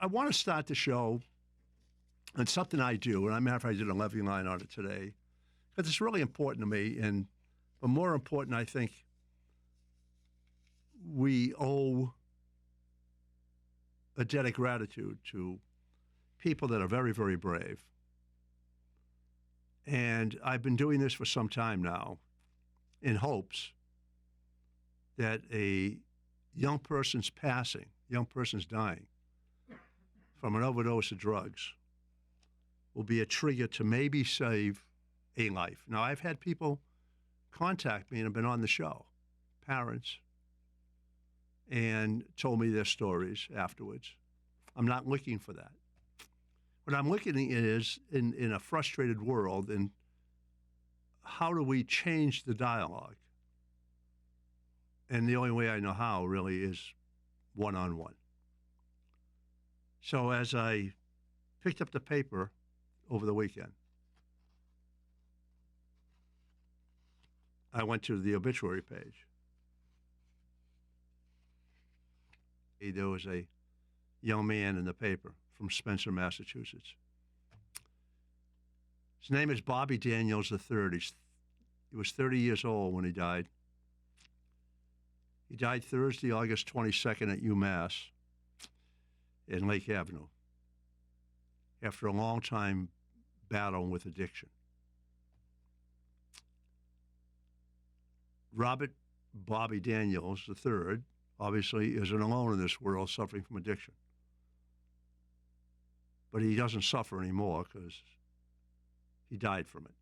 I want to start the show on something I do, and I'm after I did a Levy line on it today, because it's really important to me. But more important, I think we owe a debt of gratitude to people that are very, very brave. And I've been doing this for some time now in hopes that a young person's passing, young person's dying from an overdose of drugs will be a trigger to maybe save a life. Now, I've had people contact me and have been on the show, parents, and told me their stories afterwards. I'm not looking for that. What I'm looking at is, in a frustrated world, and how do we change the dialogue? And the only way I know how, really, is one-on-one. So as I picked up the paper over the weekend, I went to the obituary page. There was a young man in the paper from Spencer, Massachusetts. His name is Bobby Daniels III. He was 30 years old when he died. He died Thursday, August 22nd at UMass in Lake Avenue after a long time battle with addiction. Robert Bobby Daniels III obviously isn't alone in this world suffering from addiction. But he doesn't suffer anymore because he died from it.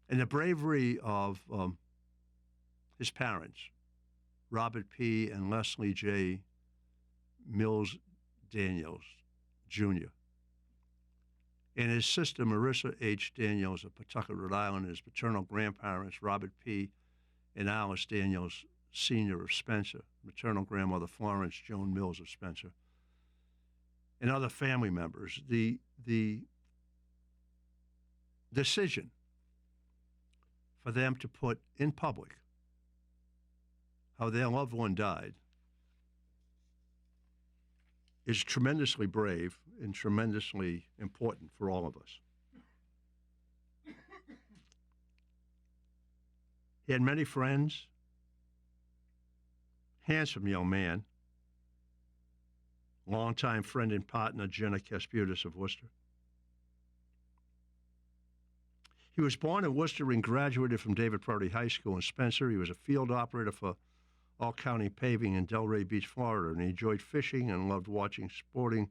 And the bravery of his parents, Robert P. and Leslie J. Mills Daniels, Jr., and his sister, Marissa H. Daniels of Pawtucket, Rhode Island, and his paternal grandparents, Robert P. and Alice Daniels, Sr. of Spencer, maternal grandmother, Florence Joan Mills of Spencer, and other family members. The decision for them to put in public how their loved one died is tremendously brave and tremendously important for all of us. He had many friends, handsome young man, longtime friend and partner, Jenna Kesputis of Worcester. He was born in Worcester and graduated from David Prouty High School in Spencer. He was a field operator for all-county paving in Delray Beach, Florida, and he enjoyed fishing and loved watching sporting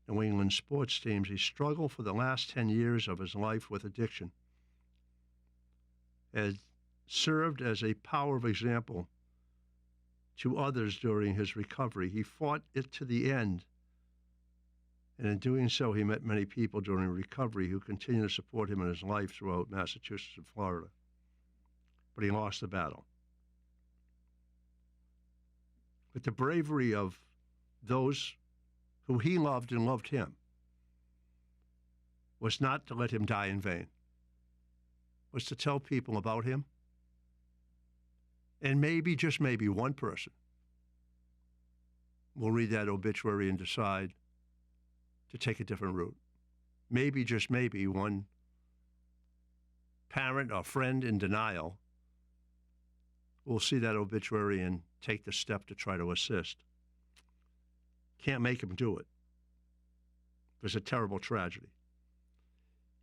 New England sports teams. He struggled for the last 10 years of his life with addiction, and served as a power of example to others during his recovery. He fought it to the end, and in doing so, he met many people during recovery who continued to support him in his life throughout Massachusetts and Florida. But he lost the battle. But the bravery of those who he loved and loved him was not to let him die in vain, was to tell people about him. And maybe, just maybe, one person will read that obituary and decide to take a different route. Maybe, just maybe, one parent or friend in denial will see that obituary and take the step to try to assist. Can't make him do it. It was a terrible tragedy,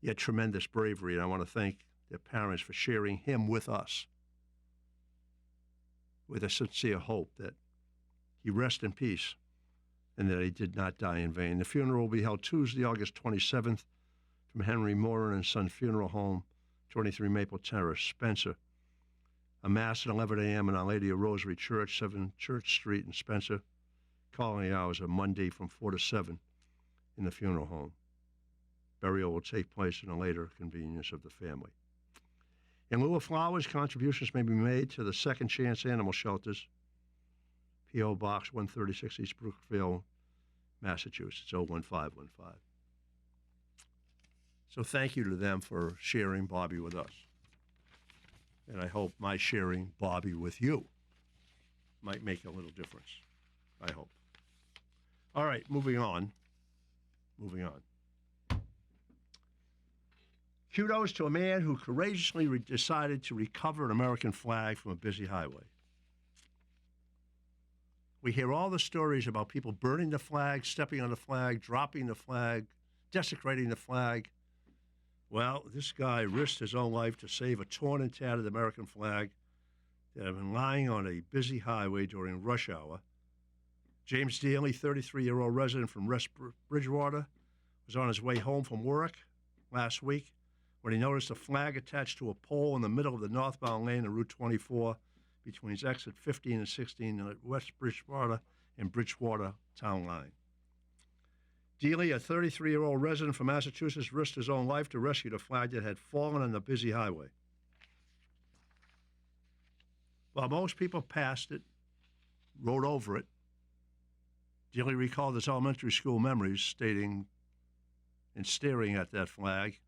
yet tremendous bravery, and I want to thank their parents for sharing him with us with a sincere hope that he rest in peace and that he did not die in vain. The funeral will be held Tuesday, August 27th from Henry Moran and Son Funeral Home, 23 Maple Terrace, Spencer. A Mass at 11 a.m. in Our Lady of Rosary Church, 7 Church Street in Spencer. Calling hours are Monday from 4 to 7 in the funeral home. Burial will take place in a later convenience of the family. In lieu of flowers, contributions may be made to the Second Chance Animal Shelters, P.O. Box 136, East Brookfield, Massachusetts, 01515. So thank you to them for sharing Bobby with us. And I hope my sharing Bobby with you might make a little difference. I hope. All right, moving on. Moving on. Kudos to a man who courageously decided to recover an American flag from a busy highway. We hear all the stories about people burning the flag, stepping on the flag, dropping the flag, desecrating the flag. Well, this guy risked his own life to save a torn and tattered American flag that had been lying on a busy highway during rush hour. James Daly, 33-year-old resident from West Bridgewater, was on his way home from work last week when he noticed a flag attached to a pole in the middle of the northbound lane of Route 24 between exit 15 and 16 at West Bridgewater and Bridgewater Town Line. Dealey, a 33-year-old resident from Massachusetts, risked his own life to rescue the flag that had fallen on the busy highway. While most people passed it, rode over it, Dealey recalled his elementary school memories, stating and staring at that flag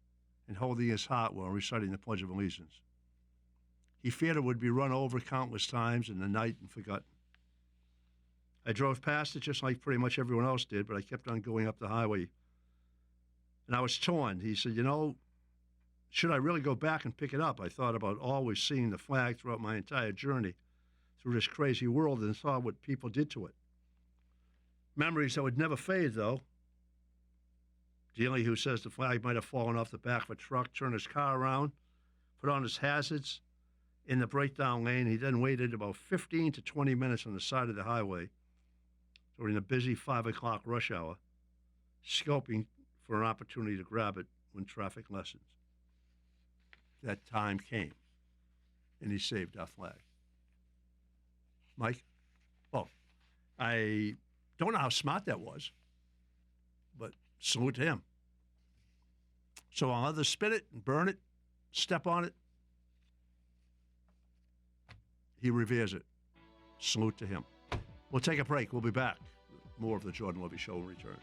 and holding his heart while reciting the Pledge of Allegiance. He feared it would be run over countless times in the night and forgotten. I drove past it just like pretty much everyone else did, but I kept on going up the highway. And I was torn. He said, should I really go back and pick it up? I thought about always seeing the flag throughout my entire journey through this crazy world and thought what people did to it. Memories that would never fade, though. Dealey, who says the flag might have fallen off the back of a truck, turned his car around, put on his hazards in the breakdown lane. He then waited about 15 to 20 minutes on the side of the highway during the busy 5 o'clock rush hour, scoping for an opportunity to grab it when traffic lessens. That time came, and he saved our flag. Mike? Oh, I don't know how smart that was, but salute to him. So I'll either spit it and burn it, step on it. He reveres it. Salute to him. We'll take a break. We'll be back. More of the Jordan Levy Show will return.